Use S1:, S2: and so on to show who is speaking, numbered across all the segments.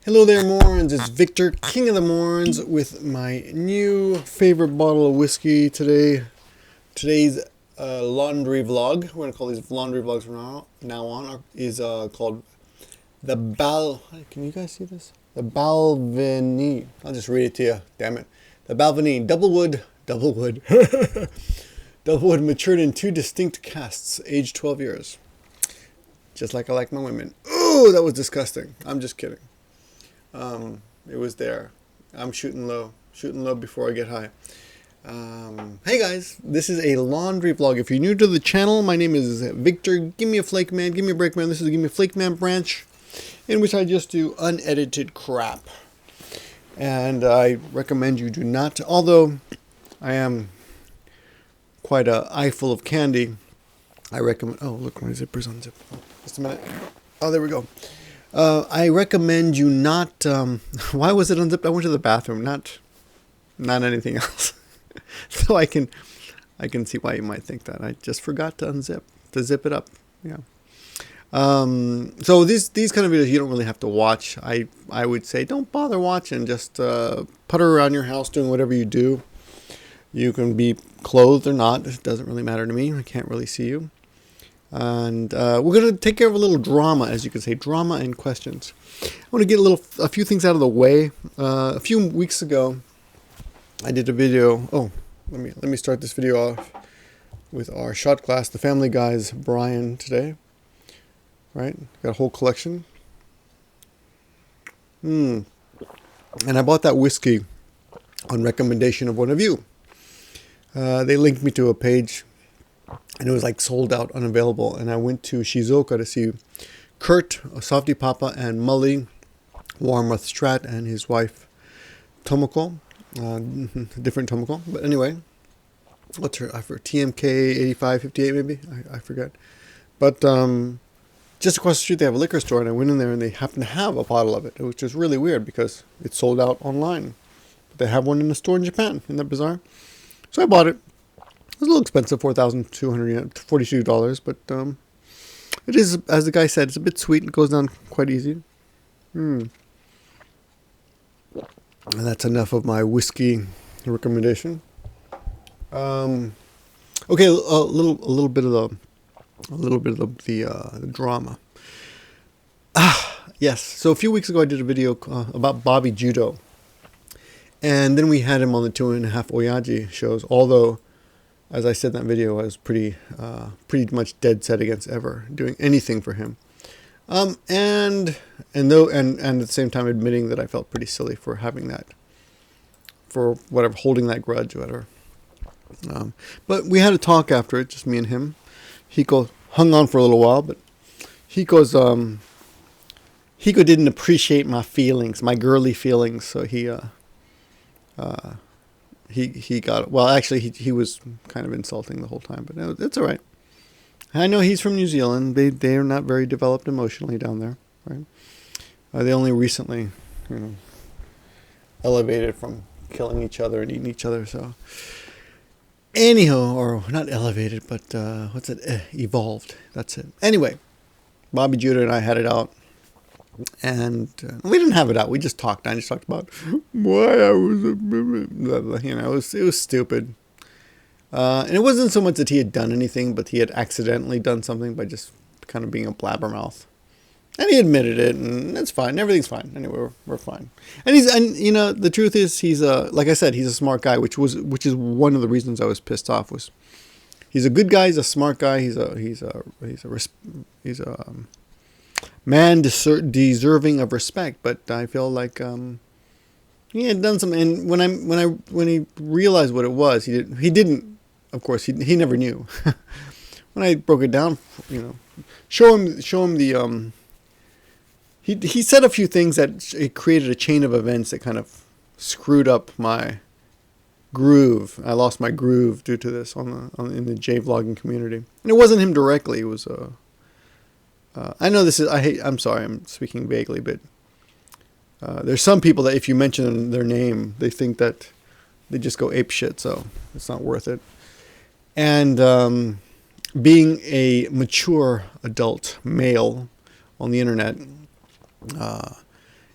S1: Hello there, Morns. It's Victor, King of the Morns, with my new favorite bottle of whiskey today. Today's laundry vlog, we're going to call these laundry vlogs from now on, is called the Can you guys see this? The Balvenie. I'll just read it to you, damn it. The Balvenie double wood, double wood matured in 2 distinct casks, aged 12 years. Just like I like my women. Ooh, that was disgusting. I'm just kidding. It was there. I'm shooting low before I get high. Hey guys, this is a laundry vlog. If you're new to the channel, my name is Victor. Give me a flake man, give me a break man. This is the Give Me a Flake Man branch, in which I just do unedited crap. And I recommend you do not, although I am quite a eye full of candy, I recommend, oh look, my zipper's unzipped. Oh, just a minute. Oh, there we go. I recommend you not, why was it unzipped? I went to the bathroom, not anything else. So I can see why you might think that. I just forgot to zip it up. Yeah. So these kind of videos you don't really have to watch. I would say don't bother watching. Just putter around your house doing whatever you do. You can be clothed or not. It doesn't really matter to me. I can't really see you. And we're going to take care of a little drama, as you can say, drama and questions. I want to get a few things out of the way. A few weeks ago, I did a video. Oh, let me start this video off with our shot glass, the Family Guy's Brian today. Right, got a whole collection. And I bought that whiskey on recommendation of one of you. They linked me to a page, and it was like sold out, unavailable. And I went to Shizuoka to see Kurt, Softy Papa, and Mully, Warmoth Strat, and his wife Tomoko. Different Tomoko, but anyway, what's her? I forget, TMK 8558 maybe. I forget. But just across the street they have a liquor store, and I went in there and they happen to have a bottle of it, which is really weird because it's sold out online. But they have one in the store in Japan. Isn't that bizarre? So I bought it. It was a little expensive, $4,242, but it is, as the guy said, it's a bit sweet. It goes down quite easy. And that's enough of my whiskey recommendation. Okay, a little bit of the drama. Yes. So a few weeks ago, I did a video about Bobby Judo, and then we had him on the 2.5 Oyaji shows. Although, as I said in that video, I was pretty much dead set against ever doing anything for him. And at the same time admitting that I felt pretty silly for having that, for whatever, holding that grudge, whatever. But we had a talk after it, just me and him. Hiko hung on for a little while, but Hiko didn't appreciate my feelings, my girly feelings, so he got, well, actually he was kind of insulting the whole time, but it's all right. I know he's from New Zealand. They are not very developed emotionally down there, right? They only recently, elevated from killing each other and eating each other. So, anyhow, or not elevated, but evolved. That's it. Anyway, Bobby Judah and I had it out, and we didn't have it out. We just talked. I just talked about why I was, it was stupid. And it wasn't so much that he had done anything, but he had accidentally done something by just kind of being a blabbermouth. And he admitted it, and it's fine. Everything's fine. Anyway, we're fine. And the truth is, he's like I said, he's a smart guy, which is one of the reasons I was pissed off. Was he's a good guy, he's a smart guy, he's a man deserving of respect. But I feel like he had done something, and when he realized what it was, he didn't. Of course, he never knew. When I broke it down, show him the he said a few things that it created a chain of events that kind of screwed up my groove. I lost my groove due to this in the J vlogging community, and it wasn't him directly. It was I know this is I'm sorry, I'm speaking vaguely, but there's some people that if you mention their name, they think that they just go ape shit. So it's not worth it. And being a mature adult male on the internet,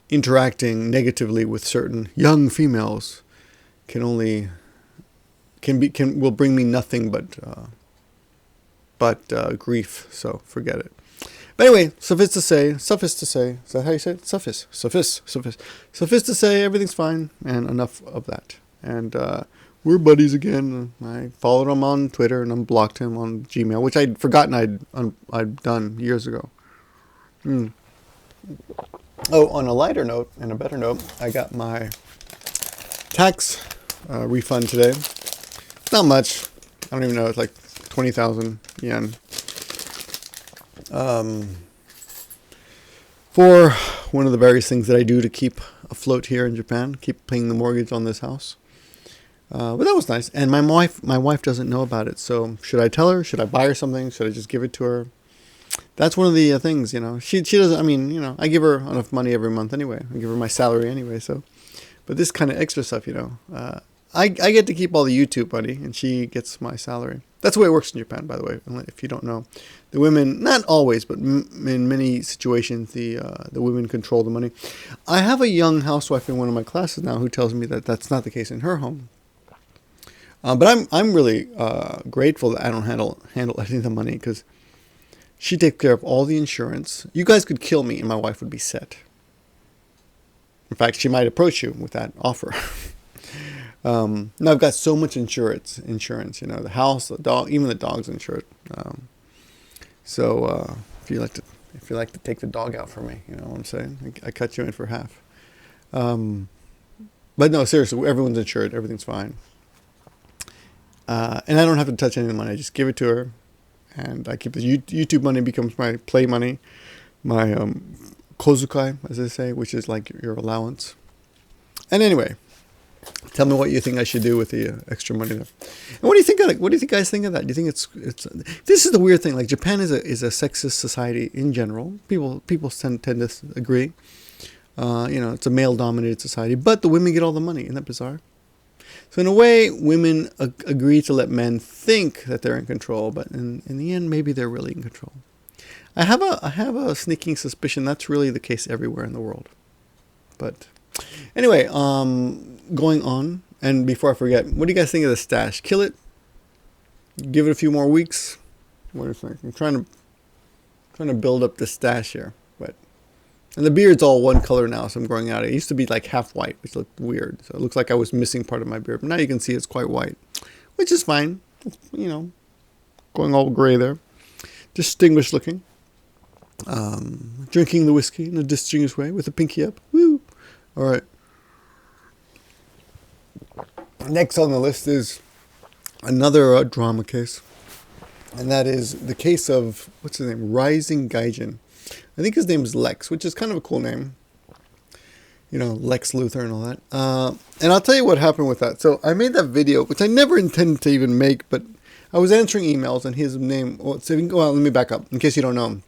S1: interacting negatively with certain young females will bring me nothing but grief. So forget it. But anyway, suffice to say, is that how you say it? Suffice to say, everything's fine, and enough of that. And we're buddies again. I followed him on Twitter and unblocked him on Gmail, which I'd forgotten I'd done years ago. Oh, on a lighter note and a better note, I got my tax refund today. Not much. I don't even know. It's like 20,000 yen. For one of the various things that I do to keep afloat here in Japan, keep paying the mortgage on this house. But that was nice. And my wife doesn't know about it. So should I tell her? Should I buy her something? Should I just give it to her? That's one of the things, she doesn't, I give her enough money every month anyway. I give her my salary anyway. So, but this kind of extra stuff, I get to keep all the YouTube money and she gets my salary. That's the way it works in Japan, by the way. If you don't know, the women, not always, but in many situations, the women control the money. I have a young housewife in one of my classes now who tells me that that's not the case in her home. But I'm really grateful that I don't handle any of the money, because she takes care of all the insurance. You guys could kill me and my wife would be set. In fact, she might approach you with that offer. Now I've got so much insurance, the house, the dog, even the dog's insured. So if you like to take the dog out for me, you know what I'm saying? I cut you in for half. But no, seriously, everyone's insured. Everything's fine. And I don't have to touch any of the money. I just give it to her. And I keep the YouTube money, becomes my play money. My kozukai, as they say, which is like your allowance. And anyway, tell me what you think I should do with the extra money there. And what do you think of it? What do you think guys think of that? Do you think it's this is the weird thing. Like, Japan is a sexist society in general. People tend to agree. It's a male-dominated society, but the women get all the money. Isn't that bizarre? So in a way, women agree to let men think that they're in control, but in the end, maybe they're really in control. I have a sneaking suspicion that's really the case everywhere in the world. But anyway, going on, and before I forget, what do you guys think of the stash? Kill it? Give it a few more weeks? What do you think? I'm trying to build up the stash here, and the beard's all one color now, so I'm growing out. It used to be like half white, which looked weird. So it looks like I was missing part of my beard. But now you can see it's quite white, which is fine. Going all gray there. Distinguished looking. Drinking the whiskey in a distinguished way with a pinky up. Woo! All right. Next on the list is another drama case. And that is the case of, what's his name? Rising Gajin. I think his name is Lex, which is kind of a cool name. Lex Luthor and all that. And I'll tell you what happened with that. So I made that video, which I never intended to even make, but I was answering emails, and his name, let me back up, in case you don't know.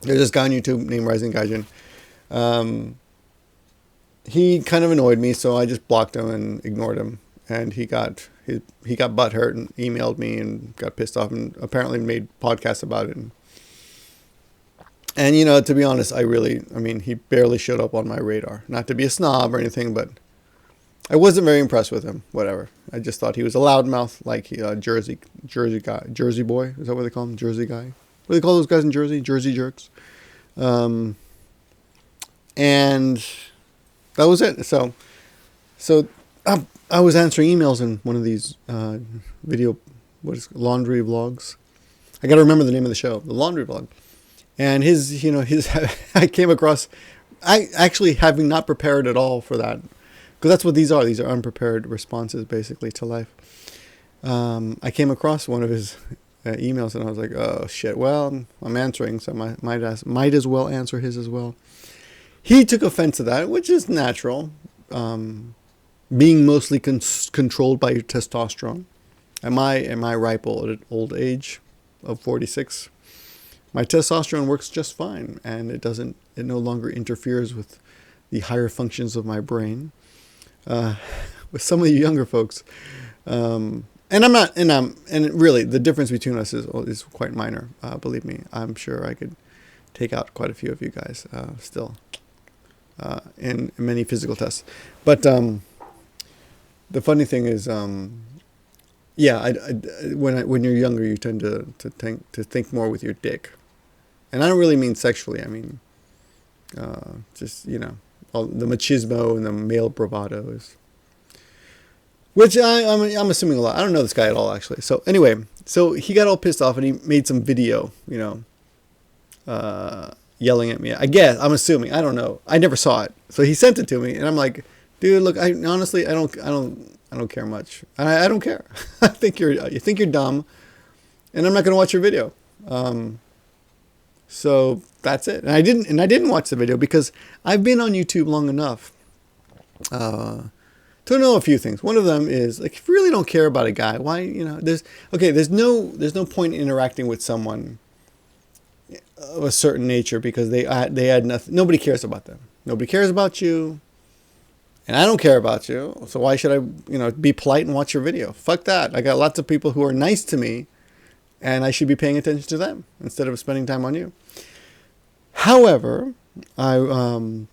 S1: There's this guy on YouTube named Rising Gajin. He kind of annoyed me, so I just blocked him and ignored him. And he got butthurt and emailed me and got pissed off and apparently made podcasts about it. And to be honest, he barely showed up on my radar. Not to be a snob or anything, but I wasn't very impressed with him. Whatever. I just thought he was a loudmouth, like Jersey guy, Jersey boy. Is that what they call him? Jersey guy. What do they call those guys in Jersey? Jersey jerks. And that was it. So I was answering emails in one of these laundry vlogs. I got to remember the name of the show, the laundry vlog. And his, I came across, I actually having not prepared at all for that, because that's what these are. These are unprepared responses, basically, to life. I came across one of his emails, and I was like, oh shit. Well, I'm answering, so I might as well answer his as well. He took offense to that, which is natural. Being mostly controlled by your testosterone. Am I ripe old age of 46? My testosterone works just fine, and it no longer interferes with the higher functions of my brain. With some of you younger folks, and really the difference between us is quite minor. Believe me, I'm sure I could take out quite a few of you guys still. in many physical tests. But the funny thing is, yeah, when you're younger, you tend to think more with your dick, and I don't really mean sexually. I mean, just all the machismo and the male bravado is, which I'm assuming a lot. I don't know this guy at all, actually. So anyway, so he got all pissed off and he made some video, yelling at me. I guess, I'm assuming. I don't know. I never saw it. So he sent it to me, and I'm like, dude, look, honestly, I don't care much. I don't care. You think you're dumb, and I'm not gonna watch your video. So that's it. And I didn't watch the video because I've been on YouTube long enough to know a few things. One of them is, like, if you really don't care about a guy, why, there's no point in interacting with someone of a certain nature because they add nothing. Nobody cares about them. Nobody cares about you. And I don't care about you. So why should I, be polite and watch your video? Fuck that. I got lots of people who are nice to me, and I should be paying attention to them instead of spending time on you. However, I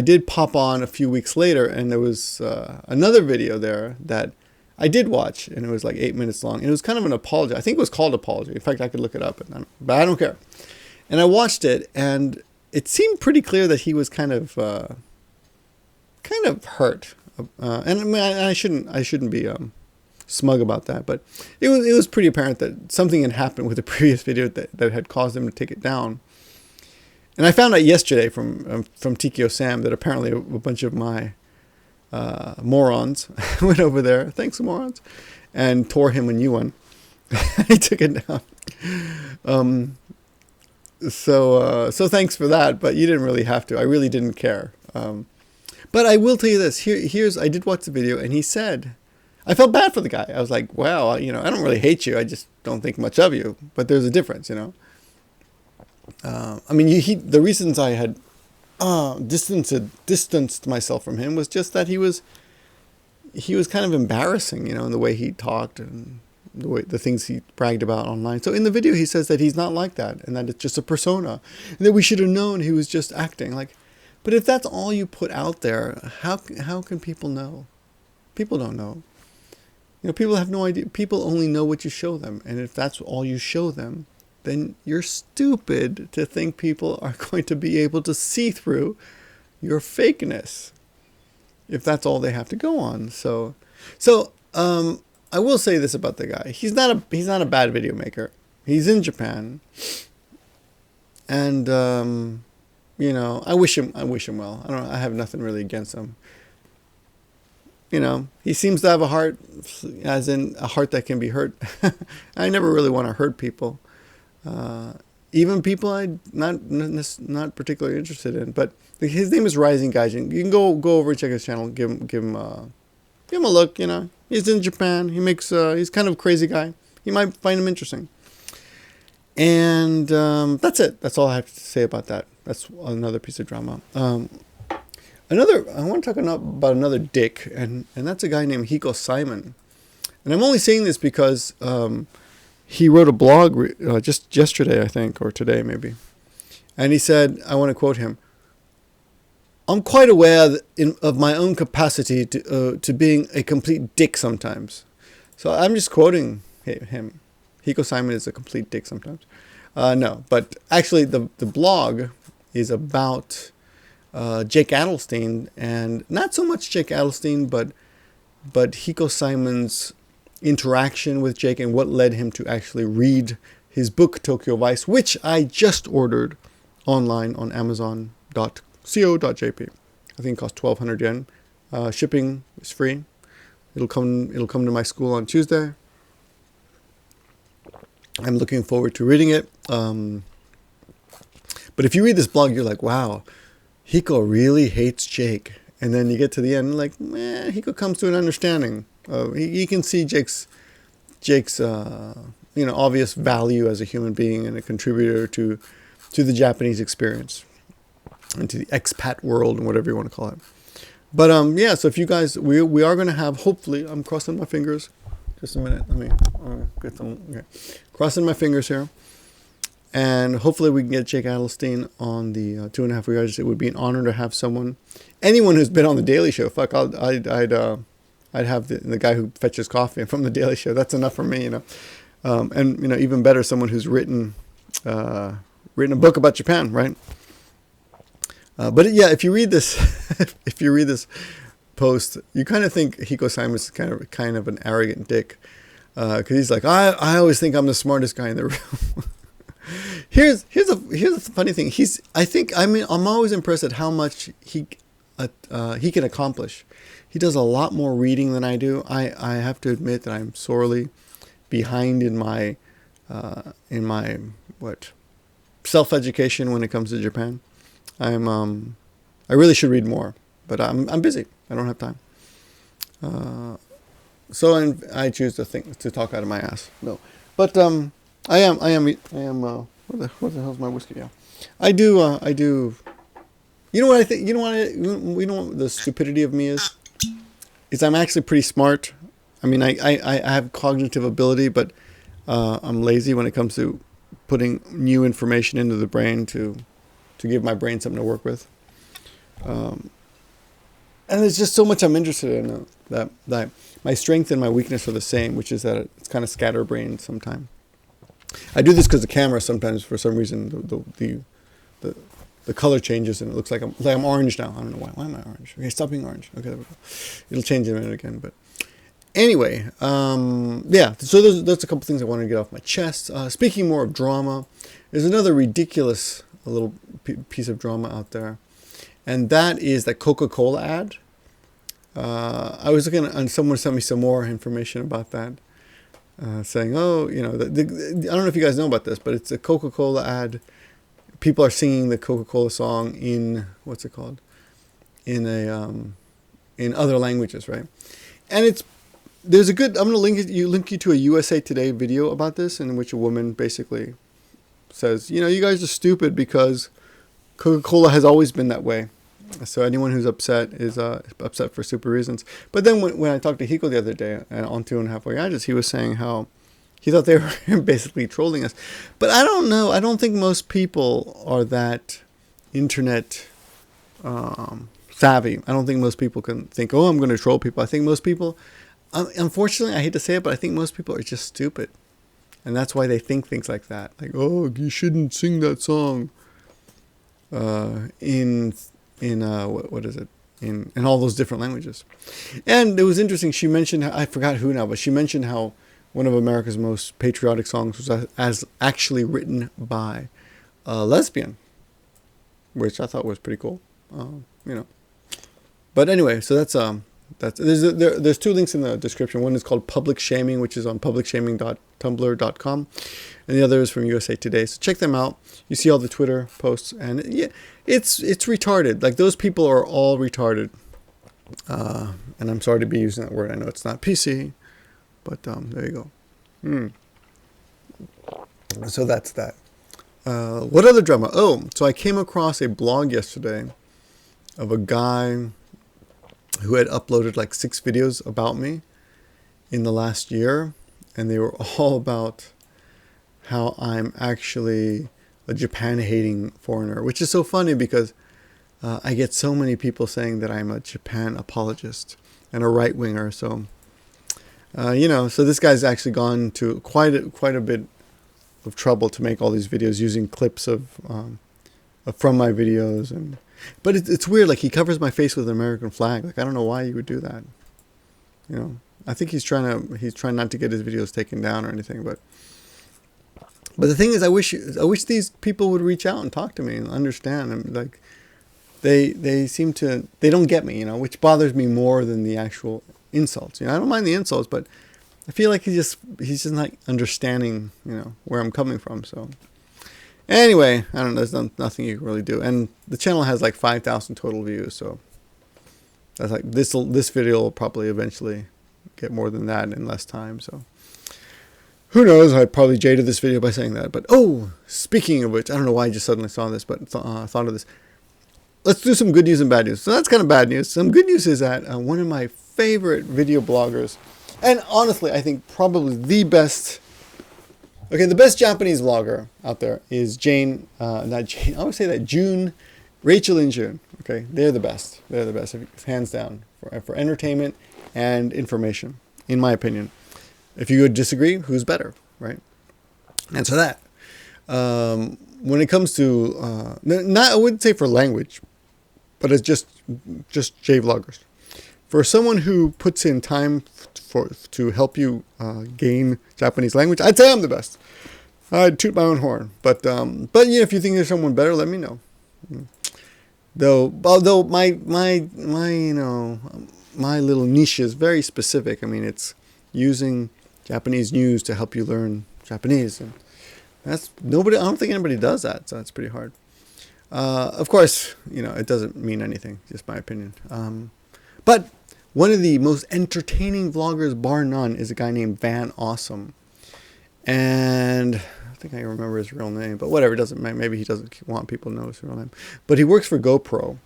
S1: did pop on a few weeks later, and there was another video there that I did watch, and it was like 8 minutes long. And it was kind of an apology. I think it was called Apology. In fact, I could look it up, but I don't care. And I watched it, and it seemed pretty clear that he was kind of hurt. And I mean, I shouldn't be smug about that, but it was pretty apparent that something had happened with the previous video that had caused him to take it down. And I found out yesterday from Tikio Sam that apparently a bunch of my morons went over there. Thanks, morons, and tore him a new one. He took it down. So thanks for that, but you didn't really have to. I really didn't care. But I will tell you this. Here's I did watch the video, and he said, I felt bad for the guy. I was like, well, I don't really hate you. I just don't think much of you. But there's a difference, I mean, the reasons I had distanced myself from him was just that he was kind of embarrassing, in the way he talked and the things he bragged about online. So in the video, he says that he's not like that, and that it's just a persona, and that we should have known he was just acting like. But if that's all you put out there, how can people know? People don't know. People have no idea. People only know what you show them, and if that's all you show them, then you're stupid to think people are going to be able to see through your fakeness if that's all they have to go on. So I will say this about the guy. He's not a bad video maker. He's in Japan. And I wish him well. I have nothing really against him. He seems to have a heart, as in a heart that can be hurt. I never really want to hurt people. Even people I'm not particularly interested in, but his name is Rising Gajin. You can go over and check his channel. Give him a look. He's in Japan. He's kind of a crazy guy. You might find him interesting. And that's it. That's all I have to say about that. That's another piece of drama. I want to talk about another dick, and that's a guy named Hiko Simon. And I'm only saying this because he wrote a blog just yesterday, I think, or today maybe. And he said, I want to quote him, "I'm quite aware of my own capacity to being a complete dick sometimes." So I'm just quoting him. Hiko Simon is a complete dick sometimes. No, but actually the blog is about Jake Adelstein, and not so much Jake Adelstein, but Hiko Simon's interaction with Jake and what led him to actually read his book Tokyo Vice, which I just ordered online on Amazon.co.jp. I think it costs 1,200 yen. Shipping is free. It'll come to my school on Tuesday. I'm looking forward to reading it. But if you read this blog, you're like, wow, Hiko really hates Jake. And then you get to the end, like, Hiko comes to an understanding. He can see Jake's obvious value as a human being and a contributor to the Japanese experience and to the expat world and whatever you want to call it. But so if you guys, we are going to have, hopefully, I'm crossing my fingers. Just a minute. Let me get some. Okay. Crossing my fingers here. And hopefully we can get Jake Adelstein on the 2.5 Oyajis. It would be an honor to have anyone who's been on the Daily Show. Fuck, I'd have the guy who fetches coffee from the Daily Show. That's enough for me, And even better, someone who's written a book about Japan, right? But yeah, if you read this post, you kind of think Hiko Simon is kind of an arrogant dick, because he's like, I always think I'm the smartest guy in the room. Here's a funny thing. I'm always impressed at how much he can accomplish. He does a lot more reading than I do. I have to admit that I'm sorely behind in my self-education when it comes to Japan. I really should read more, but I'm busy. I don't have time. So I choose to talk out of my ass. No, but I am. What the hell's my whiskey? Yeah, I do. You know what I think? You know what the stupidity of me is? Is I'm actually pretty smart. I mean, I have cognitive ability, but I'm lazy when it comes to putting new information into the brain to give my brain something to work with. And there's just so much I'm interested in that my strength and my weakness are the same, which is that it's kind of scatterbrained sometimes. I do this because the camera sometimes, for some reason, the color changes and it looks like I'm orange now. I don't know why. Why am I orange? Okay, stop being orange. Okay, there we go. It'll change in a minute again. But anyway, yeah. So there's a couple things I wanted to get off my chest. Speaking more of drama, there's another ridiculous little piece of drama out there, and that is that Coca-Cola ad. I was looking and someone sent me some more information about that. Saying, oh, I don't know if you guys know about this, but it's a Coca-Cola ad. People are singing the Coca-Cola song in, what's it called? In other languages, right? And I'm going to link you to a USA Today video about this, in which a woman basically says, you guys are stupid because Coca-Cola has always been that way. So anyone who's upset is upset for stupid reasons. But then when I talked to Hiko the other day on 2.5 Oyajis, he was saying how he thought they were basically trolling us. But I don't know. I don't think most people are that internet savvy. I don't think most people can think, oh, I'm going to troll people. I think most people, unfortunately, I hate to say it, but I think most people are just stupid. And that's why they think things like that. Like, oh, you shouldn't sing that song what is it? In all those different languages. And it was interesting. She mentioned, I forgot who now, but she mentioned how one of America's most patriotic songs was actually written by a lesbian, which I thought was pretty cool. But anyway, so that's there's two links in the description. One is called Public Shaming, which is on publicshaming.tumblr.com, and the other is from USA Today. So check them out. You see all the Twitter posts, and yeah, it's retarded. Like, those people are all retarded. And I'm sorry to be using that word. I know it's not PC, but there you go. So that's that. What other drama? Oh, so I came across a blog yesterday of a guy who had uploaded like 6 videos about me in the last year, and they were all about how I'm actually a Japan-hating foreigner, which is so funny because I get so many people saying that I'm a Japan apologist and a right-winger. So, so this guy's actually gone to quite a bit of trouble to make all these videos using clips of from my videos, but it's weird. Like, he covers my face with an American flag. Like, I don't know why you would do that. I think he's trying not to get his videos taken down or anything, but the thing is, I wish these people would reach out and talk to me and understand. And like, they don't get me, which bothers me more than the actual insults. I don't mind the insults, but I feel like he's just not understanding, where I'm coming from. So anyway, I don't know. There's nothing you can really do, and the channel has like 5,000 total views. So that's like this video will probably eventually get more than that in less time. So. Who knows? I probably jaded this video by saying that. But, oh, speaking of which, I don't know why I just suddenly saw this, but thought of this. Let's do some good news and bad news. So that's kind of bad news. Some good news is that one of my favorite video bloggers, and honestly, I think probably the best Okay, the best Japanese vlogger out there is Jane, not Jane, I always say that, June, Rachel and June. Okay, they're the best. They're the best, hands down, for entertainment and information, in my opinion. If you would disagree, who's better, right? Answer that. When it comes to, not, I wouldn't say for language, but it's just J vloggers. For someone who puts in time to help you gain Japanese language, I'd say I'm the best. I'd toot my own horn, but yeah, if you think there's someone better, let me know. Although my little niche is very specific. I mean, it's using Japanese news to help you learn Japanese, and that's nobody. I don't think anybody does that, so it's pretty hard. Of course, it doesn't mean anything. Just my opinion. But one of the most entertaining vloggers, bar none, is a guy named Van Awesome. And I think I remember his real name, but whatever, it doesn't matter. Maybe he doesn't want people to know his real name. But he works for GoPro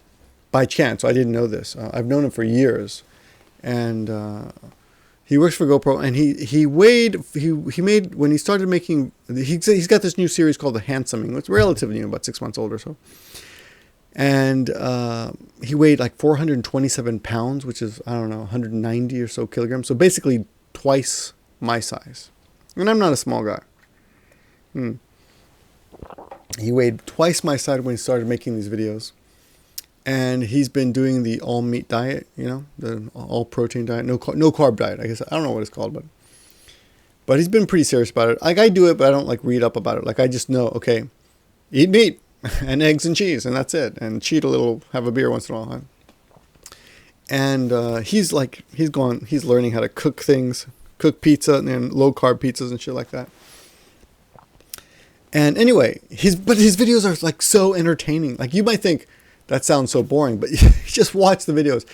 S1: by chance. I didn't know this. I've known him for years. And he works for GoPro, and he made, when he started making, he's got this new series called The Handsoming. It's relatively new, about 6 months old or so. And he weighed like 427 pounds, which is, I don't know, 190 or so kilograms. So basically twice my size. And I'm not a small guy. He weighed twice my size when he started making these videos. And he's been doing the all meat diet, the all protein diet, no carb diet. I guess I don't know what it's called, but he's been pretty serious about it. Like, I do it, but I don't like read up about it. Like, I just know, okay, eat meat and eggs and cheese, and that's it. And cheat a little, have a beer once in a while. And he's learning how to cook things, cook pizza and low carb pizzas and shit like that. And anyway, his videos are like so entertaining. Like, you might think that sounds so boring, but just watch the videos.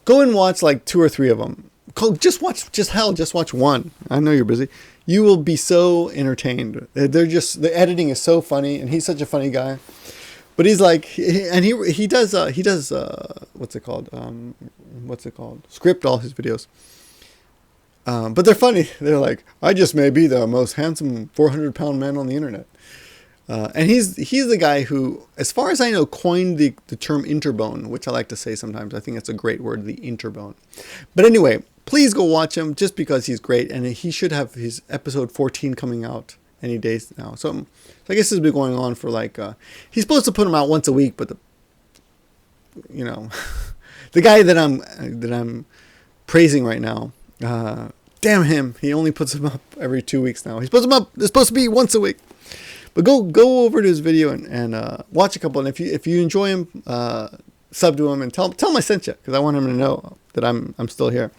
S1: Go and watch like 2 or 3 of them. Just watch one. I know you're busy. You will be so entertained. The editing is so funny, and he's such a funny guy. But he's like, he does what's it called? Script all his videos. But they're funny. They're like, I just may be the most handsome 400-pound man on the internet. And he's the guy who, as far as I know, coined the term interbone, which I like to say sometimes. I think that's a great word, the interbone. But anyway, please go watch him just because he's great. And he should have his episode 14 coming out any days now. So I guess this has been going on for like, he's supposed to put them out once a week, but the guy that I'm praising right now, damn him, he only puts them up every 2 weeks now. They're supposed to be once a week. But go over to his video and watch a couple. And if you enjoy him, sub to him and tell him I sent you, because I want him to know that I'm still here.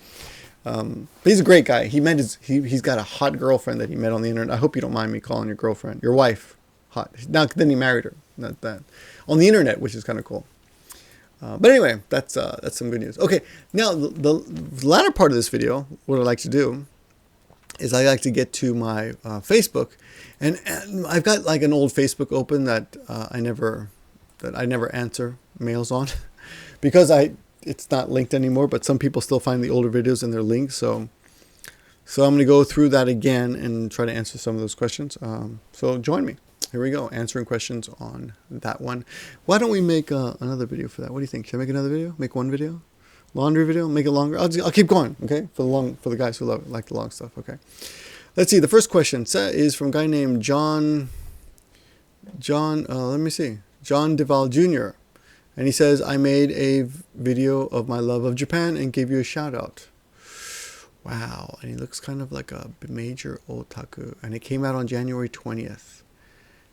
S1: But he's a great guy. He's got a hot girlfriend that he met on the internet. I hope you don't mind me calling your girlfriend, your wife, hot. Now then he married her, not that, on the internet, which is kind of cool. But anyway, that's some good news. Okay, now the latter part of this video, what I like to do is I like to get to my Facebook, and I've got like an old Facebook open that I never answer mails on because it's not linked anymore. But some people still find the older videos and they're linked, so I'm gonna go through that again and try to answer some of those questions. So join me. Here we go, answering questions on that one. Why don't we make another video for that? What do you think? Should I make another video? Make one video? Laundry video? Make it longer? I'll keep going, okay? For the guys who like the long stuff, okay? Let's see. The first question is from a guy named John. Let me see. John Deval Jr. And he says, I made a video of my love of Japan and gave you a shout out. Wow. And he looks kind of like a major otaku. And it came out on January 20th.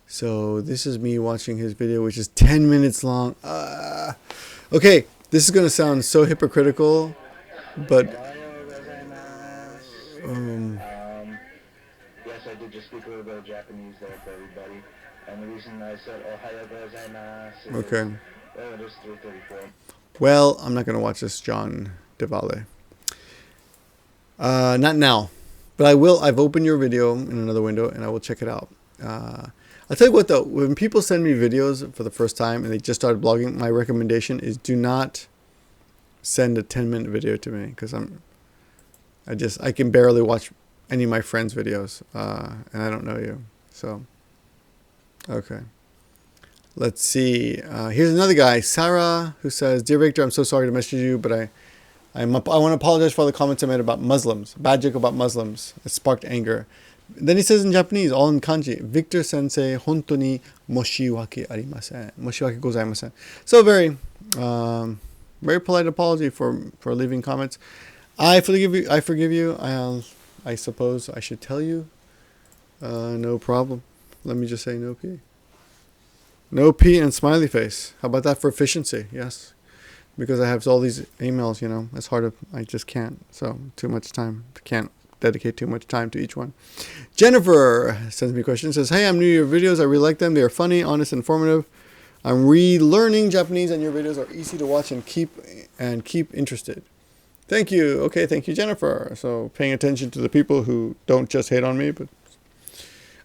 S1: So this is me watching his video, which is 10 minutes long. Okay, this is going to sound so hypocritical, but
S2: yes, I did just speak a little bit of Japanese there for everybody. And the reason I said Ohayou gozaimasu is,
S1: okay.
S2: Well, it is 3:34.
S1: Well, I'm not going to watch this John Devale. Not now, but I will. I've opened your video in another window, and I will check it out. I'll tell you what though, when people send me videos for the first time and they just started blogging, my recommendation is do not send a 10-minute video to me, because I can barely watch any of my friends' videos, and I don't know you. So, okay. Let's see. Here's another guy, Sarah, who says, "Dear Victor, I'm so sorry to message you, but I want to apologize for all the comments I made about Muslims. Bad joke about Muslims. It sparked anger." Then he says in Japanese, all in kanji, "Victor Sensei, honto ni moshiwake arimasen. Moshiwake gozaimasen." So very polite apology for leaving comments. I forgive you. I suppose I should tell you. No problem. Let me just say no P. No P and smiley face. How about that for efficiency? Yes. Because I have all these emails, it's hard I just can't. So too much time. Can't dedicate too much time to each one. Jennifer sends me a question. Says, "Hey, I'm new to your videos. I really like them. They are funny, honest, informative. I'm relearning Japanese, and your videos are easy to watch and keep interested." Thank you. Okay, thank you, Jennifer. So paying attention to the people who don't just hate on me, but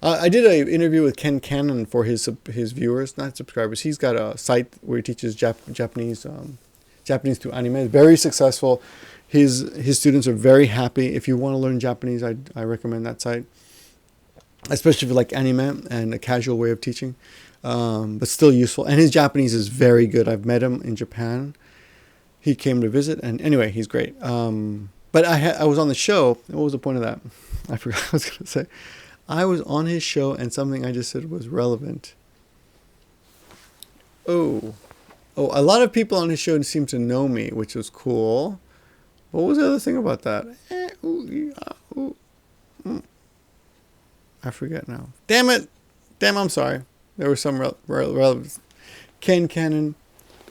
S1: I did an interview with Ken Cannon for his viewers, not subscribers. He's got a site where he teaches Japanese through anime. It's very successful. His students are very happy. If you want to learn Japanese, I recommend that site, especially if you like anime and a casual way of teaching, but still useful. And his Japanese is very good. I've met him in Japan. He came to visit, and anyway, he's great. But I was on the show. What was the point of that? I forgot what I was going to say. I was on his show, and something I just said was relevant. Oh, a lot of people on his show seem to know me, which was cool. What was the other thing about that? I forget now. Damn it. I'm sorry. There was some relevance. Ken Cannon.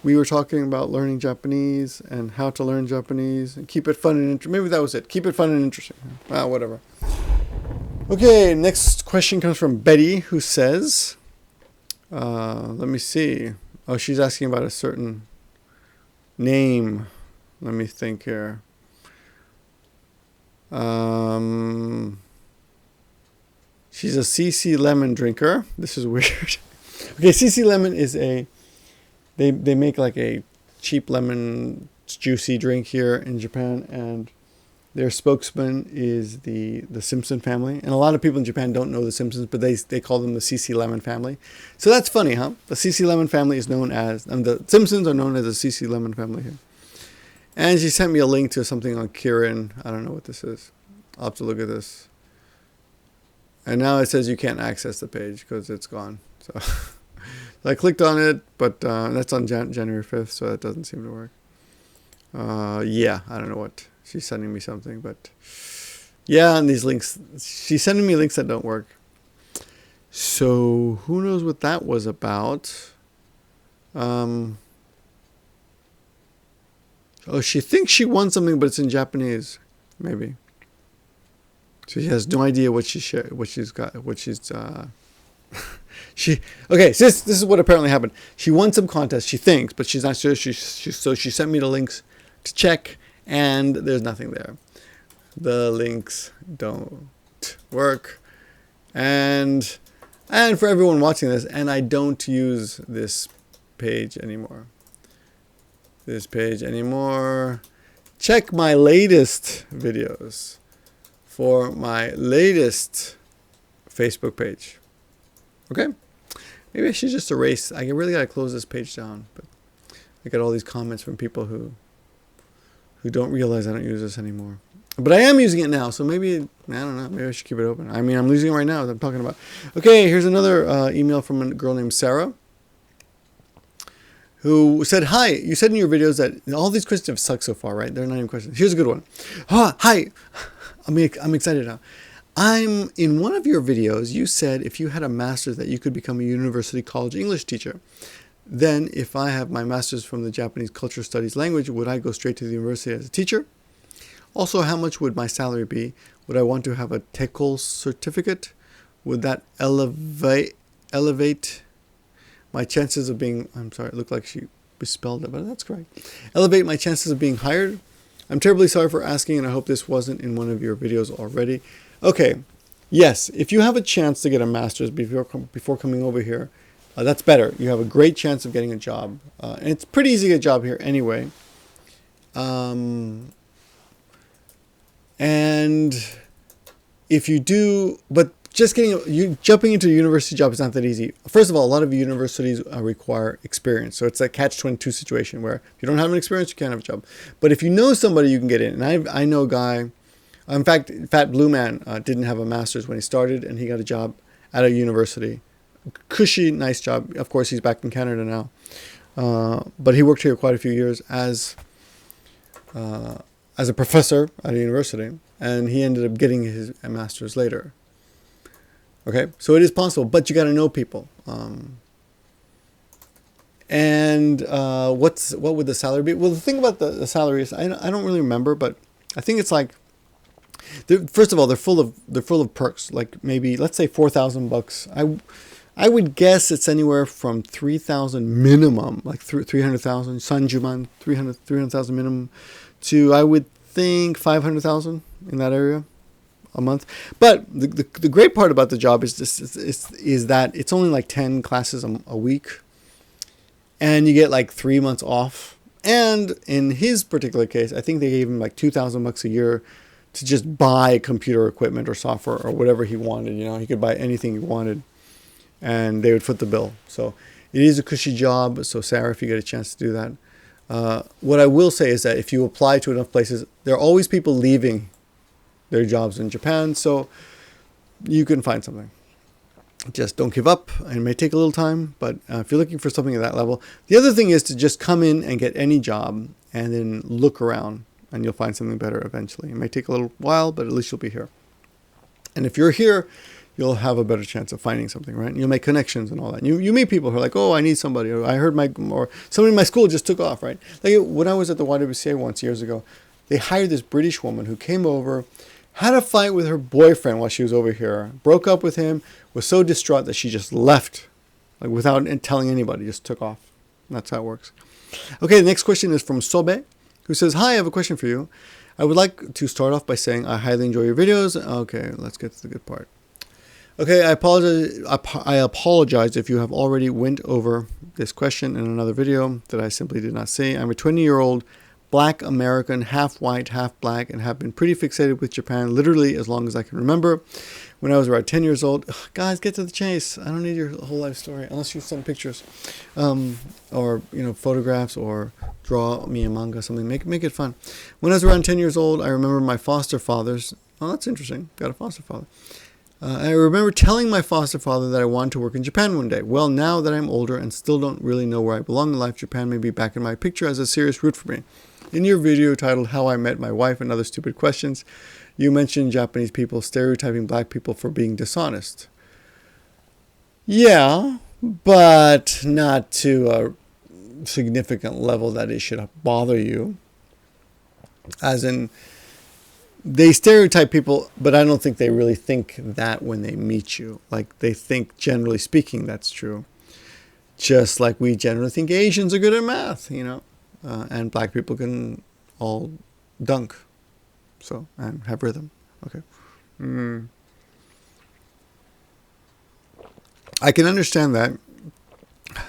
S1: We were talking about learning Japanese and how to learn Japanese and keep it fun and interesting. Maybe that was it. Keep it fun and interesting. Whatever. Okay, next question comes from Betty, who says, let me see. Oh, she's asking about a certain name. Let me think here. She's a CC Lemon drinker. This is weird. Okay, CC Lemon is they make like a cheap lemon juicy drink here in Japan, and their spokesman is the Simpson family. And a lot of people in Japan don't know the Simpsons, but they call them the CC Lemon family. So that's funny, huh? The CC Lemon family is known as, the Simpsons are known as the CC Lemon family here. And she sent me a link to something on Kirin. I don't know what this is. I'll have to look at this. And now it says you can't access the page because it's gone. So I clicked on it, but that's on January 5th, so that doesn't seem to work. Yeah, I don't know what. She's sending me something, but yeah, and these links, she's sending me links that don't work. So who knows what that was about? Oh, she thinks she won something, but it's in Japanese, maybe. So she has no idea what she's got. Okay, so this is what apparently happened. She won some contest, she thinks, but she's not sure. So she sent me the links to check, and there's nothing there. The links don't work. And for everyone watching this, and I don't use this page anymore. Check my latest videos for my latest Facebook page. Okay? Maybe I should just erase. I really got to close this page down. But I got all these comments from people who don't realize I don't use this anymore. But I am using it now, so maybe, I don't know, maybe I should keep it open. I mean, I'm using it right now, as I'm talking about. Okay, here's another email from a girl named Sarah, who said, "Hi, you said in your videos that all these questions have sucked so far, right? They're not even questions. Here's a good one. Hi, I'm excited now. I'm in one of your videos, you said if you had a master's that you could become a university college English teacher. Then if I have my master's from the Japanese Culture Studies language, would I go straight to the university as a teacher? Also, how much would my salary be? Would I want to have a TECOL certificate? Would that elevate my chances of being," I'm sorry, it looked like she misspelled it, but that's correct. "Elevate my chances of being hired? I'm terribly sorry for asking, and I hope this wasn't in one of your videos already." Okay, yes, if you have a chance to get a master's before coming over here, that's better. You have a great chance of getting a job. And it's pretty easy to get a job here anyway. And if you do, but just jumping into a university job is not that easy. First of all, a lot of universities require experience. So it's a catch-22 situation where if you don't have an experience, you can't have a job. But if you know somebody, you can get in. And I know a guy, in fact, Fat Blue Man didn't have a master's when he started, and he got a job at a university. Cushy, nice job. Of course, he's back in Canada now. But he worked here quite a few years as a professor at a university, and he ended up getting his master's later. Okay, so it is possible, but you got to know people. What would the salary be? Well, the thing about the salary is I don't really remember, but I think it's like, first of all, they're full of perks. Like maybe let's say $4,000. I would guess it's anywhere from 3,000 minimum, like 300,000 Sanjuman, 300,000 minimum, to I would think 500,000 in that area a month. But the great part about the job is that it's only like 10 classes a week, and you get like 3 months off. And in his particular case, I think they gave him like $2,000 a year to just buy computer equipment or software or whatever he wanted. You know, he could buy anything he wanted, and they would foot the bill. So it is a cushy job. So Sarah, if you get a chance to do that, what I will say is that if you apply to enough places, there are always people leaving their jobs in Japan, so you can find something. Just don't give up. It may take a little time, but if you're looking for something at that level, the other thing is to just come in and get any job and then look around, and you'll find something better eventually. It may take a little while, but at least you'll be here. And if you're here, you'll have a better chance of finding something, right? You'll make connections and all that. You meet people who are like, oh, I need somebody, or I heard or somebody in my school just took off, right? Like when I was at the YWCA once years ago, they hired this British woman who came over, had a fight with her boyfriend while she was over here, broke up with him, was so distraught that she just left, like without telling anybody, just took off. And that's how it works. Okay, the next question is from Sobe, who says, hi, I have a question for you. I would like to start off by saying I highly enjoy your videos. Okay, let's get to the good part. Okay, I apologize if you have already went over this question in another video that I simply did not see. I'm a 20-year-old Black American, half white, half black, and have been pretty fixated with Japan literally as long as I can remember. When I was around 10 years old, guys, get to the chase. I don't need your whole life story unless you send pictures, or photographs, or draw me a manga, something. Make it fun. When I was around 10 years old, I remember my foster fathers. Oh, that's interesting. Got a foster father. I remember telling my foster father that I wanted to work in Japan one day. Well, now that I'm older and still don't really know where I belong in life, Japan may be back in my picture as a serious route for me. In your video titled How I Met My Wife and Other Stupid Questions, you mentioned Japanese people stereotyping black people for being dishonest. Yeah, but not to a significant level that it should bother you. As in, they stereotype people, but I don't think they really think that when they meet you. Like, they think, generally speaking, that's true. Just like we generally think Asians are good at math, and black people can all dunk, and have rhythm. Okay. I can understand that.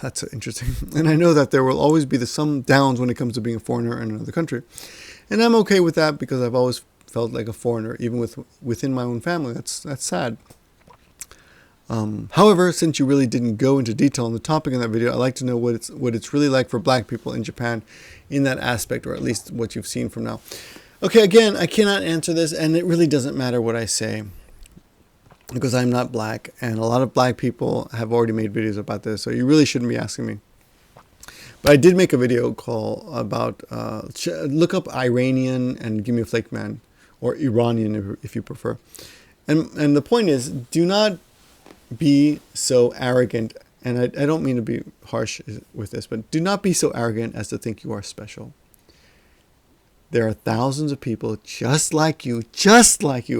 S1: That's interesting. And I know that there will always be some downs when it comes to being a foreigner in another country. And I'm okay with that because I've always felt like a foreigner, even within my own family. That's sad. However, since you really didn't go into detail on the topic in that video, I'd like to know what it's really like for black people in Japan in that aspect, or at least what you've seen from now. Okay, again, I cannot answer this, and it really doesn't matter what I say because I'm not black, and a lot of black people have already made videos about this, so you really shouldn't be asking me. But I did make a video about, look up Iranian and give me a flake man, or Iranian if you prefer. And the point is, do not be so arrogant, and I don't mean to be harsh with this, but do not be so arrogant as to think you are special. There are thousands of people just like you,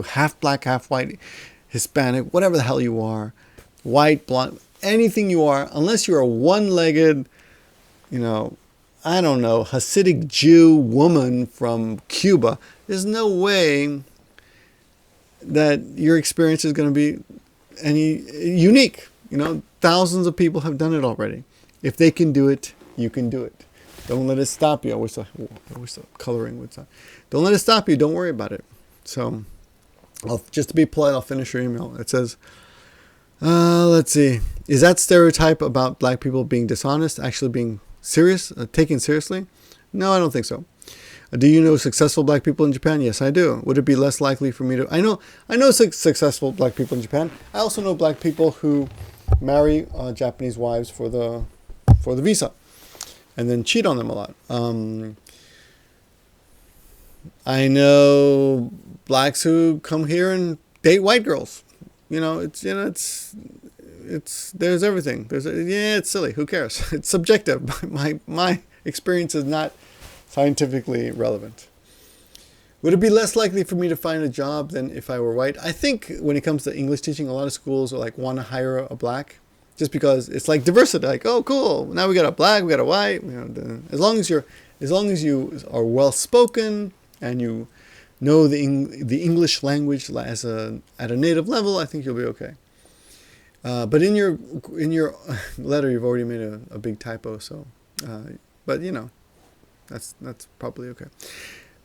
S1: half black, half white, Hispanic, whatever the hell you are, white, blonde, anything you are, unless you're a one-legged, I don't know, Hasidic Jew woman from Cuba, there's no way that your experience is going to be any unique. Thousands of people have done it already. If they can do it, you can do it. Don't let it stop you. I wish the coloring would stop. Don't let it stop you. Don't worry about it. So Just to be polite, I'll finish your email. It says, let's see. Is that stereotype about black people being dishonest actually being serious, taken seriously? No, I don't think so. Do you know successful black people in Japan? Yes, I do. Would it be less likely for me to... I know successful black people in Japan. I also know black people who marry Japanese wives for the visa and then cheat on them a lot. I know blacks who come here and date white girls. It's there's everything. It's silly. Who cares? It's subjective. My experience is not scientifically relevant. Would it be less likely for me to find a job than if I were white? I think when it comes to English teaching, a lot of schools are like want to hire a black, just because it's like diversity. Like, oh, cool. Now we got a black, we got a white. As long as you are well spoken and you know the English language at a native level, I think you'll be okay. But in your letter, you've already made a big typo. So, but that's probably okay.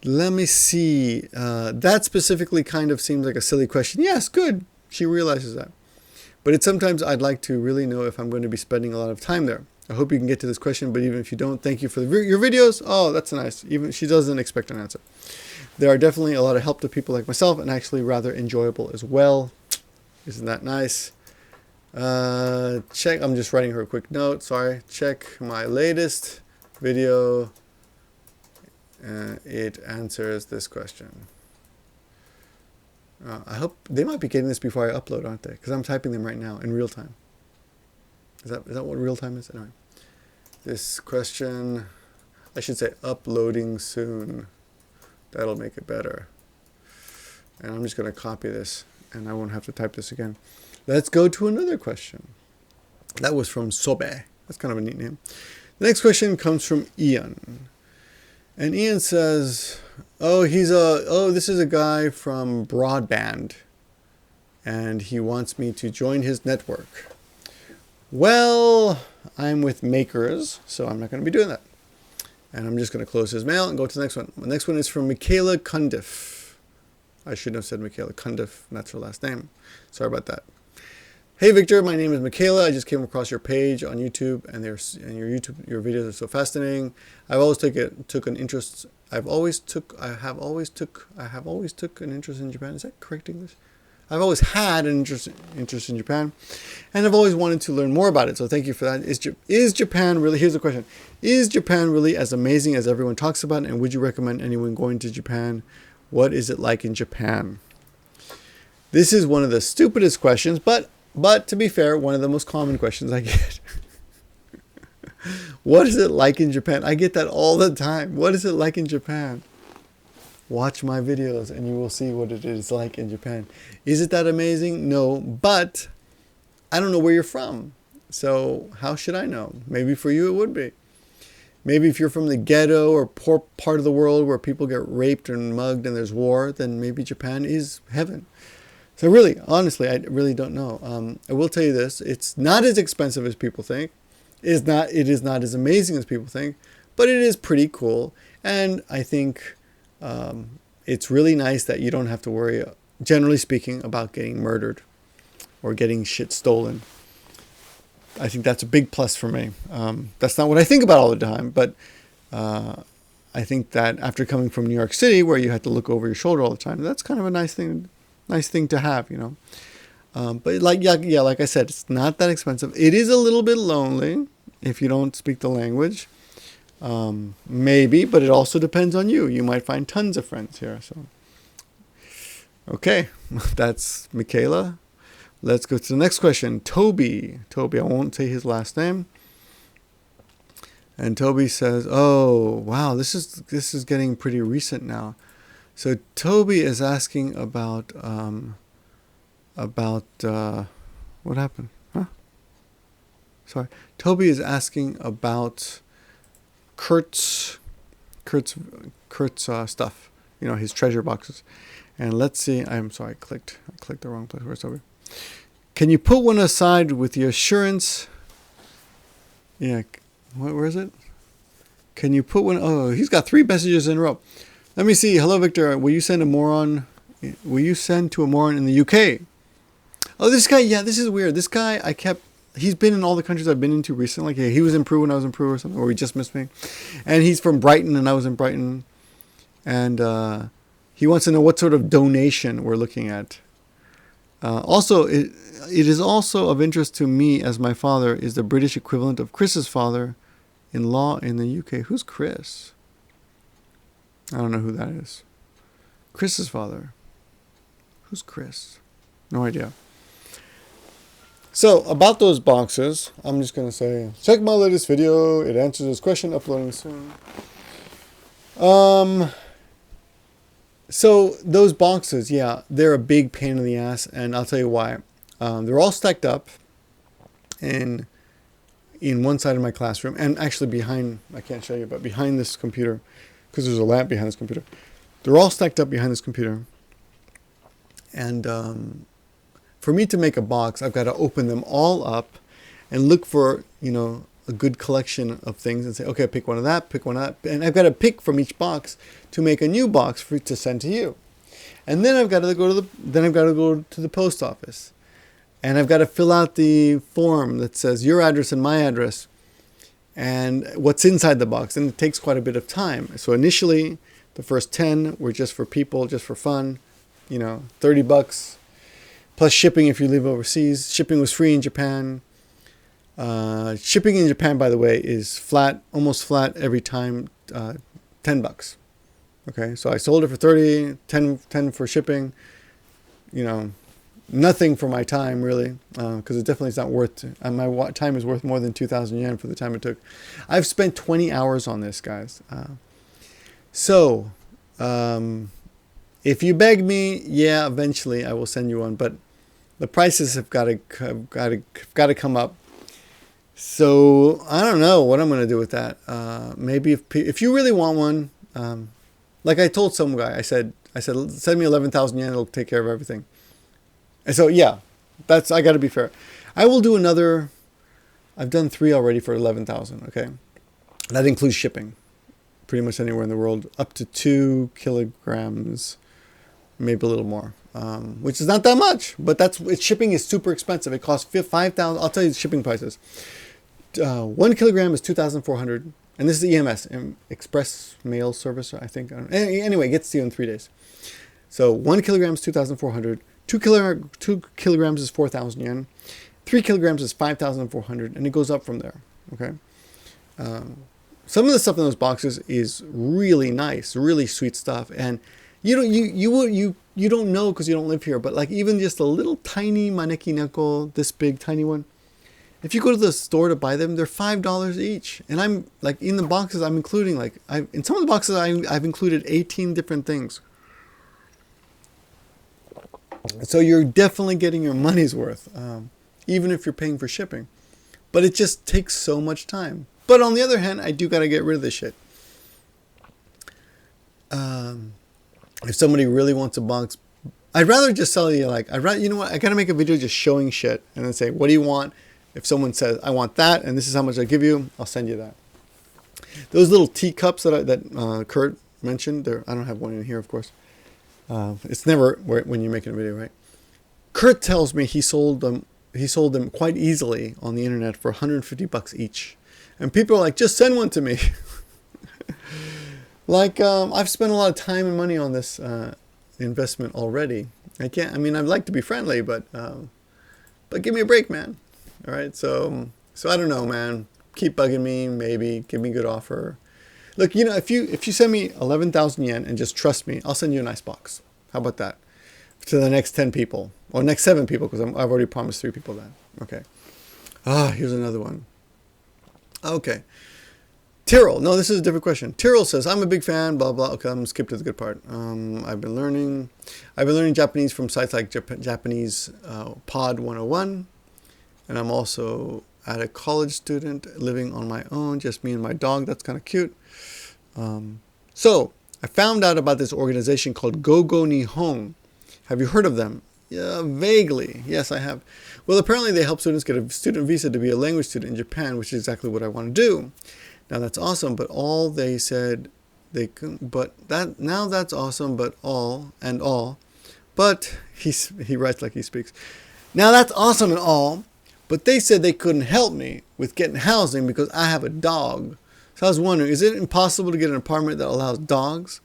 S1: Let me see. That specifically kind of seems like a silly question. Yes, good. She realizes that. But it's sometimes I'd like to really know if I'm going to be spending a lot of time there. I hope you can get to this question, but even if you don't, thank you for your videos. Oh, that's nice. Even she doesn't expect an answer. There are definitely a lot of help to people like myself, and actually rather enjoyable as well. Isn't that nice? Check. I'm just writing her a quick note. Sorry. Check my latest video. It answers this question. I hope they might be getting this before I upload, aren't they? Because I'm typing them right now in real time. Is that what real time is? Anyway, this question, I should say uploading soon. That'll make it better. And I'm just going to copy this, and I won't have to type this again. Let's go to another question. That was from Sobe. That's kind of a neat name. The next question comes from Ian. And Ian says, this is a guy from Broadband, and he wants me to join his network. Well, I'm with Makers, so I'm not going to be doing that. And I'm just going to close his mail and go to the next one. The next one is from Michaela Cundiff. I shouldn't have said Michaela Cundiff. That's her last name. Sorry about that. Hey Victor, my name is Michaela. I just came across your page on YouTube, and your videos are so fascinating. I have always took an interest in Japan. Is that correct English? I've always had an interest in Japan, and I've always wanted to learn more about it. So thank you for that. Is Japan really? Here's the question: is Japan really as amazing as everyone talks about? And would you recommend anyone going to Japan? What is it like in Japan? This is one of the stupidest questions, but to be fair, one of the most common questions I get. What is it like in Japan? I get that all the time. What is it like in Japan? Watch my videos and you will see what it is like in Japan. Is it that amazing? No, but I don't know where you're from. So how should I know? Maybe for you it would be. Maybe if you're from the ghetto or poor part of the world where people get raped and mugged and there's war, then maybe Japan is heaven. So really, honestly, I really don't know. I will tell you this. It's not as expensive as people think. It is not as amazing as people think, but it is pretty cool. And I think it's really nice that you don't have to worry, generally speaking, about getting murdered or getting shit stolen. I think that's a big plus for me. That's not what I think about all the time, but I think that after coming from New York City, where you had to look over your shoulder all the time, that's kind of a nice thing to have, you know. But like I said, it's not that expensive. It is a little bit lonely if you don't speak the language. Maybe, but it also depends on you. You might find tons of friends here. So, okay, that's Michaela. Let's go to the next question. Toby, I won't say his last name. And Toby says, "Oh, wow, this is getting pretty recent now." So Toby is asking about what happened? Huh? Sorry. Toby is asking about Kurt's stuff. You know, his treasure boxes. And let's see. I'm sorry. I clicked the wrong place. Where's Toby? Can you put one aside with the assurance? Yeah. Where is it? Can you put one? Oh, he's got 3 messages in a row. Let me see. Hello, Victor. Will you send a moron will you send to a moron in the UK? Oh, this guy, yeah, this is weird. This guy, he's been in all the countries I've been into recently. Like, he was in Peru when I was in Peru or something, or he just missed me. And he's from Brighton and I was in Brighton. And he wants to know what sort of donation we're looking at. Also, it is also of interest to me as my father is the British equivalent of Chris's father-in-law in the UK. Who's Chris? I don't know who that is. Chris's father. Who's Chris? No idea. So, about those boxes, I'm just going to say, check my latest video. It answers this question, uploading soon. So, those boxes, yeah, they're a big pain in the ass, and I'll tell you why. They're all stacked up in one side of my classroom, and actually behind, I can't show you, but behind this computer, because there's a lamp behind this computer. They're all stacked up behind this computer. And for me to make a box, I've got to open them all up and look for, a good collection of things and say, okay, pick one of that, pick one of that. And I've got to pick from each box to make a new box to send to you. And then I've got to go to the post office. And I've got to fill out the form that says your address and my address and what's inside the box. And it takes quite a bit of time. So initially, the first 10 were just for people, just for fun, $30 plus shipping if you live overseas. Shipping was free in Japan. Shipping in Japan, by the way, is flat, almost flat every time, $10. Okay, so I sold it for 30, 10 for shipping. Nothing for my time really, because it definitely is not worth. My time is worth more than 2,000 yen for the time it took. I've spent 20 hours on this, guys. So, if you beg me, yeah, eventually I will send you one, but the prices have got to come up. So I don't know what I'm going to do with that. Maybe if you really want one, like I told some guy, I said send me 11,000 yen, it'll take care of everything. And so yeah, I got to be fair. I will do another. I've done 3 already for 11,000. Okay, that includes shipping, pretty much anywhere in the world, up to 2 kilograms, maybe a little more. Which is not that much, but shipping is super expensive. It costs 5,000. I'll tell you the shipping prices. 1 kilogram is 2,400, and this is EMS, Express Mail Service, I think. Anyway, it gets to you in 3 days. So 1 kilogram is 2,400. 2 kilograms is 4,000 yen. 3 kilograms is 5,400, and it goes up from there. Okay. Some of the stuff in those boxes is really nice, really sweet stuff, and you don't know because you don't live here, but like even just a little tiny maneki neko, this big tiny one, if you go to the store to buy them, they're $5 each. And I'm like in the boxes, I'm including in some of the boxes I've included 18 different things. So you're definitely getting your money's worth, even if you're paying for shipping. But it just takes so much time. But on the other hand, I do got to get rid of this shit. If somebody really wants a box, I'd rather just sell you you know what? I got to make a video just showing shit and then say, what do you want? If someone says, I want that, and this is how much I give you, I'll send you that. Those little teacups that Kurt mentioned, I don't have one in here, of course. It's never when you're making a video, right? Kurt tells me he sold them quite easily on the internet for $150 each. And people are like, just send one to me. I've spent a lot of time and money on this investment already. I'd like to be friendly, but give me a break, man. All right, so I don't know, man. Keep bugging me, maybe give me a good offer. Look, if you send me 11,000 yen and just trust me, I'll send you a nice box. How about that? To the next 10 people or next 7 people, because I've already promised 3 people that. Okay. Here's another one. Okay. Tyrrell. No, this is a different question. Tyrrell says, I'm a big fan, blah, blah. Okay, I'm going to skip to the good part. I've been learning Japanese from sites like Japanese Pod 101. And I'm also a college student living on my own, just me and my dog. That's kind of cute. So I found out about this organization called Gogo Nihon. Have you heard of them? Yeah, vaguely. Yes, I have. Well, apparently they help students get a student visa to be a language student in Japan, which is exactly what I want to do. Now that's awesome, but all they said that's awesome, but But he writes like he speaks. Now that's awesome and all, but they said they couldn't help me with getting housing because I have a dog. So I was wondering, is it impossible to get an apartment that allows dogs?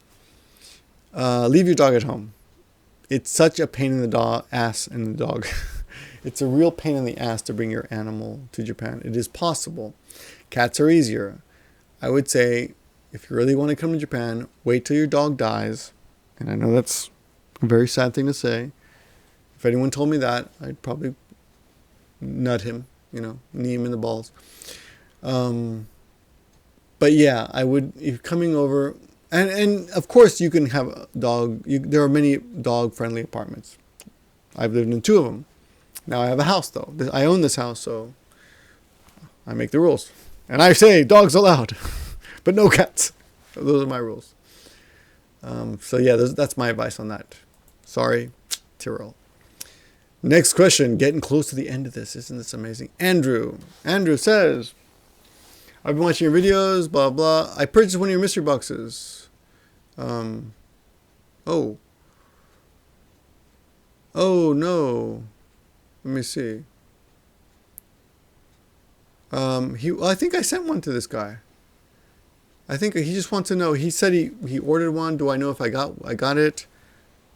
S1: Leave your dog at home. It's such a pain in the ass in the dog. It's a real pain in the ass to bring your animal to Japan. It is possible. Cats are easier. I would say, if you really want to come to Japan, wait till your dog dies. And I know that's a very sad thing to say. If anyone told me that, I'd probably nut him, knee him in the balls. But yeah, I would, if coming over, and of course you can have a dog. There are many dog-friendly apartments. I've lived in 2 of them. Now I have a house though. I own this house, so I make the rules. And I say dogs allowed, but no cats. Those are my rules. So yeah, that's my advice on that. Sorry, Tyrrell. Next question. Getting close to the end of this. Isn't this amazing? Andrew says, I've been watching your videos, blah, blah. I purchased one of your mystery boxes. Oh no. Let me see. I think I sent one to this guy. I think he just wants to know. He said he ordered one. Do I know if I got it?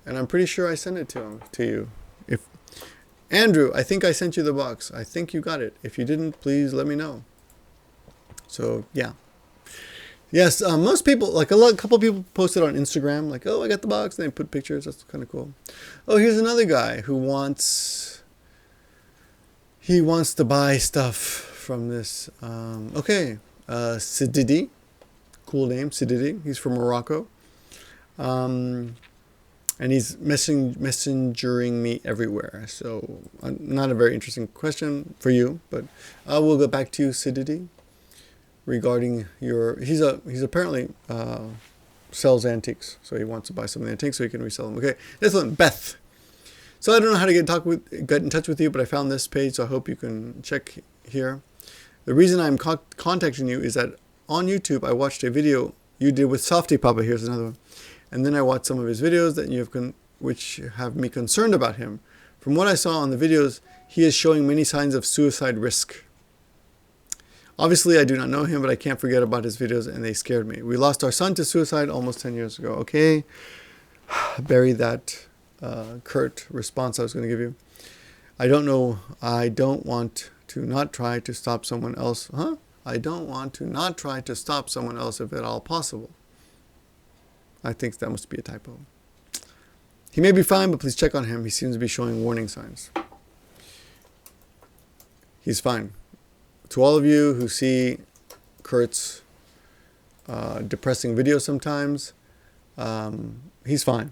S1: And I'm pretty sure I sent it to you. If Andrew, I think I sent you the box. I think you got it. If you didn't, please let me know. So yeah. Yes, most people, like a couple people posted on Instagram, like, oh, I got the box, and they put pictures. That's kind of cool. Oh, here's another guy who wants to buy stuff from this. Sididi, cool name, Sididi. He's from Morocco, and he's messengering me everywhere. So not a very interesting question for you, but we'll get back to you, Sididi, regarding your. He's apparently sells antiques, so he wants to buy some of the antiques so he can resell them. Okay, this one, Beth. So I don't know how to get in touch with you, but I found this page, so I hope you can check here. The reason I'm contacting you is that on YouTube, I watched a video you did with Softy Papa. Here's another one. And then I watched some of his videos which have me concerned about him. From what I saw on the videos, he is showing many signs of suicide risk. Obviously, I do not know him, but I can't forget about his videos, and they scared me. We lost our son to suicide almost 10 years ago. Okay, bury that curt response I was going to give you. I don't know. I don't want to not try to stop someone else. I don't want to not try to stop someone else if at all possible. I think that must be a typo. He may be fine, but please check on him. He seems to be showing warning signs. He's fine. To all of you who see Kurt's depressing videos sometimes, he's fine.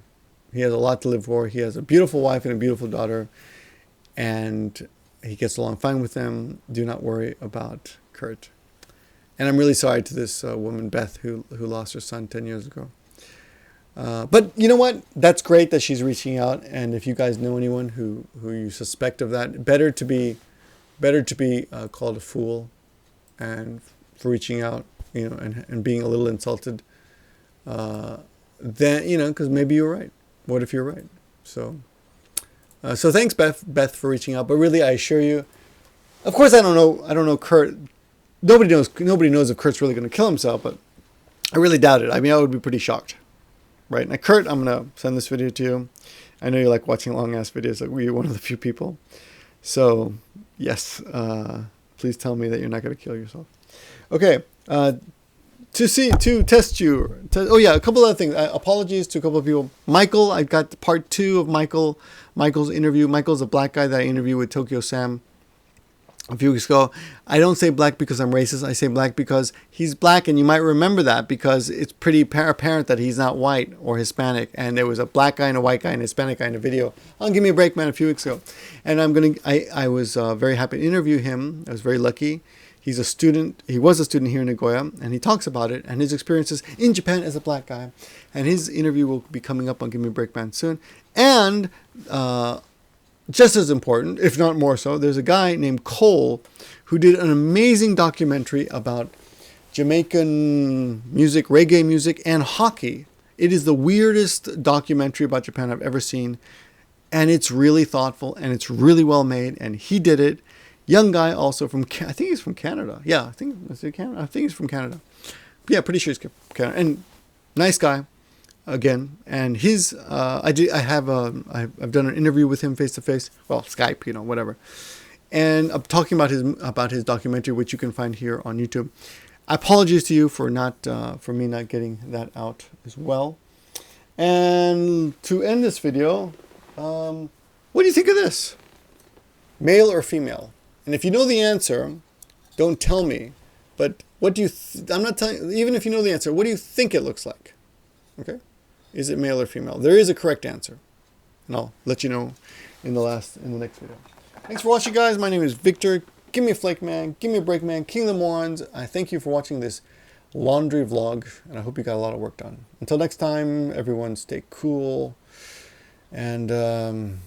S1: He has a lot to live for. He has a beautiful wife and a beautiful daughter, and he gets along fine with them. Do not worry about Kurt. And I'm really sorry to this woman, Beth, who lost her son 10 years ago. But you know what? That's great that she's reaching out. And if you guys know anyone who you suspect of that, better to be called a fool, and for reaching out, and being a little insulted. Then because maybe you're right. What if you're right? So thanks, Beth, for reaching out. But really, I assure you, of course, I don't know Kurt. Nobody knows if Kurt's really going to kill himself, but I really doubt it. I mean, I would be pretty shocked. Right. Now, Kurt, I'm going to send this video to you. I know you like watching long-ass videos. Like, we're one of the few people. So, yes, please tell me that you're not going to kill yourself. Okay. To test you. A couple other things. Apologies to a couple of people. Michael, I got part 2 of Michael's interview. Michael's a black guy that I interviewed with Tokyo Sam a few weeks ago. I don't say black because I'm racist. I say black because he's black, and you might remember that because it's pretty apparent that he's not white or Hispanic. And there was a black guy and a white guy and a Hispanic guy in a video on Give Me a Break, Man, a few weeks ago. And I was very happy to interview him. I was very lucky. He's a student. He was a student here in Nagoya, and he talks about it and his experiences in Japan as a black guy. And his interview will be coming up on Give Me a Break, Man soon. And just as important, if not more so, there's a guy named Cole who did an amazing documentary about Jamaican music, reggae music, and hockey. It is the weirdest documentary about Japan I've ever seen. and it's really thoughtful, and it's really well made, and he did it. Young guy, also from, I think he's from Canada. Yeah, I think, is it Canada? I think he's from Canada. Yeah, pretty sure he's from Canada. And nice guy, again. And his, I've done an interview with him face to face. Well, Skype, you know, whatever. And I'm talking about his documentary, which you can find here on YouTube. Apologies to you for me not getting that out as well. And to end this video, what do you think of this? Male or female? And if you know the answer, don't tell me. But what do you? I'm not telling. Even if you know the answer, what do you think it looks like? Okay, is it male or female? There is a correct answer, and I'll let you know in the next video. Thanks for watching, guys. My name is Victor. Give me a flake man. Give me a break man. King of the morons. I thank you for watching this laundry vlog, and I hope you got a lot of work done. Until next time, everyone, stay cool, and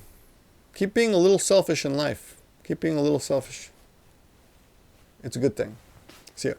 S1: keep being a little selfish in life. Keep being a little selfish. It's a good thing. See ya.